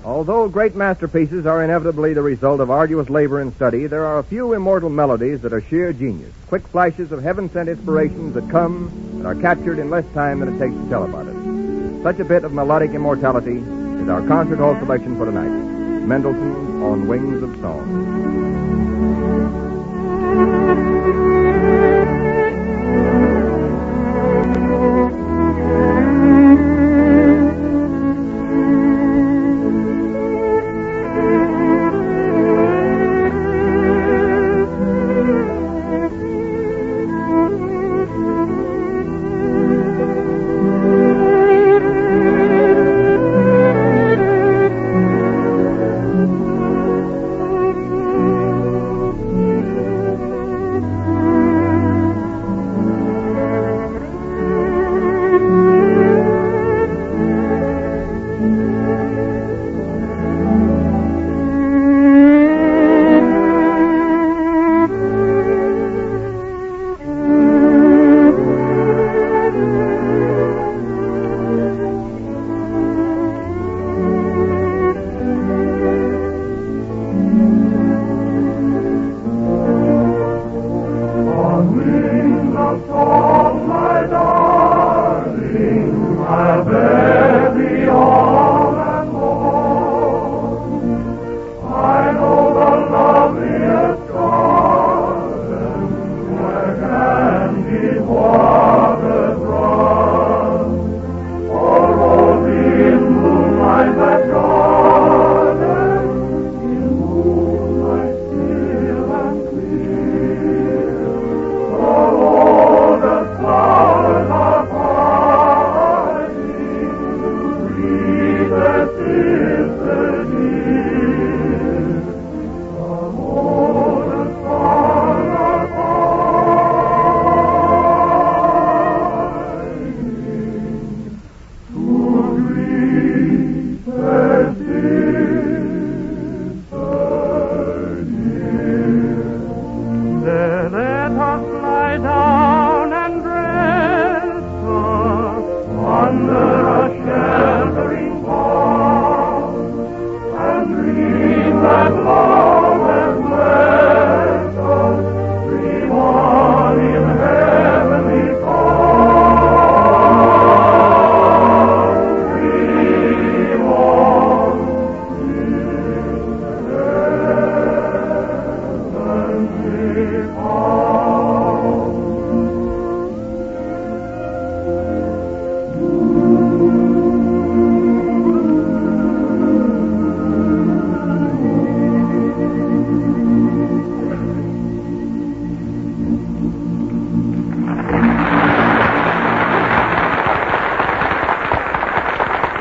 Although great masterpieces are inevitably the result of arduous labor and study, there are a few immortal melodies that are sheer genius, quick flashes of heaven-sent inspirations that come and are captured in less time than it takes to tell about it. Such a bit of melodic immortality is our concert hall selection for tonight. Mendelssohn on Wings of Song.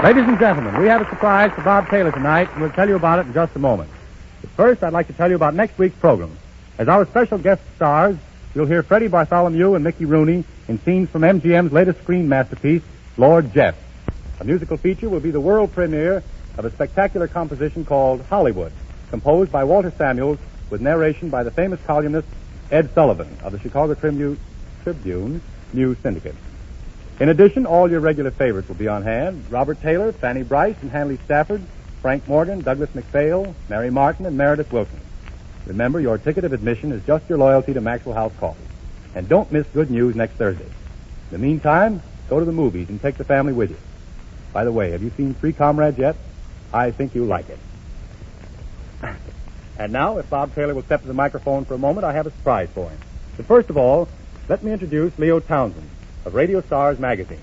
Ladies and gentlemen, we have a surprise for Bob Taylor tonight, and we'll tell you about it in just a moment. But first, I'd like to tell you about next week's program. As our special guest stars, you'll hear Freddie Bartholomew and Mickey Rooney in scenes from MGM's latest screen masterpiece, Lord Jeff. A musical feature will be the world premiere of a spectacular composition called Hollywood, composed by Walter Samuels with narration by the famous columnist Ed Sullivan of the Chicago Tribune News Syndicate. In addition, all your regular favorites will be on hand: Robert Taylor, Fanny Brice, and Hanley Stafford, Frank Morgan, Douglas McPhail, Mary Martin, and Meredith Wilson. Remember, your ticket of admission is just your loyalty to Maxwell House Coffee. And don't miss good news next Thursday. In the meantime, go to the movies and take the family with you. By the way, have you seen Three Comrades yet? I think you'll like it. And now, if Bob Taylor will step to the microphone for a moment, I have a surprise for him. But first of all, let me introduce Leo Townsend of Radio Stars magazine.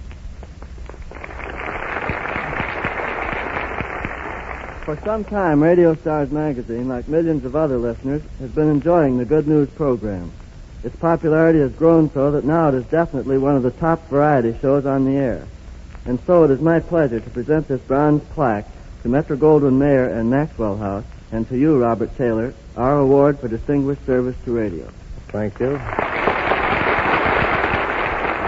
For some time, Radio Stars magazine, like millions of other listeners, has been enjoying the Good News program. Its popularity has grown so that now it is definitely one of the top variety shows on the air. And so it is my pleasure to present this bronze plaque to Metro-Goldwyn-Mayer and Maxwell House, and to you, Robert Taylor, our award for distinguished service to radio. Thank you.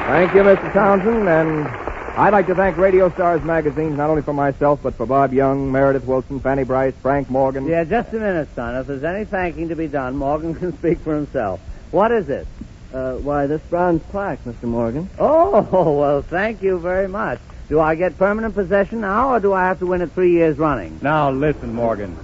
Thank you, Mr. Townsend, and I'd like to thank Radio Stars magazine not only for myself, but for Bob Young, Meredith Wilson, Fanny Brice, Frank Morgan. Yeah, just a minute, son. If there's any thanking to be done, Morgan can speak for himself. What is it? Why, this bronze plaque, Mr. Morgan. Oh, well, thank you very much. Do I get permanent possession now, or do I have to win it 3 years running? Now, listen, Morgan.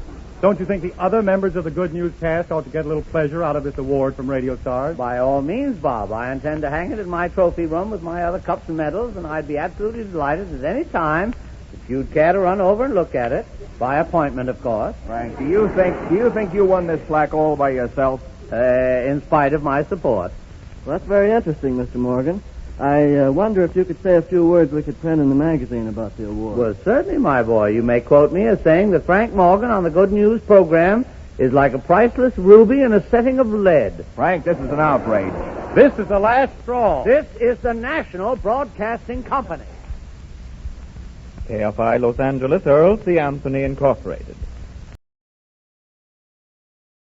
Don't you think the other members of the Good News cast ought to get a little pleasure out of this award from Radio Stars? By all means, Bob. I intend to hang it in my trophy room with my other cups and medals, and I'd be absolutely delighted at any time if you'd care to run over and look at it. By appointment, of course. Frank, do you think you won this plaque all by yourself? In spite of my support. Well, that's very interesting, Mr. Morgan. I wonder if you could say a few words we could print in the magazine about the award. Well, certainly, my boy. You may quote me as saying that Frank Morgan on the Good News program is like a priceless ruby in a setting of lead. Frank, this is an outrage. This is the last straw. This is the National Broadcasting Company. KFI Los Angeles, Earl C. Anthony Incorporated.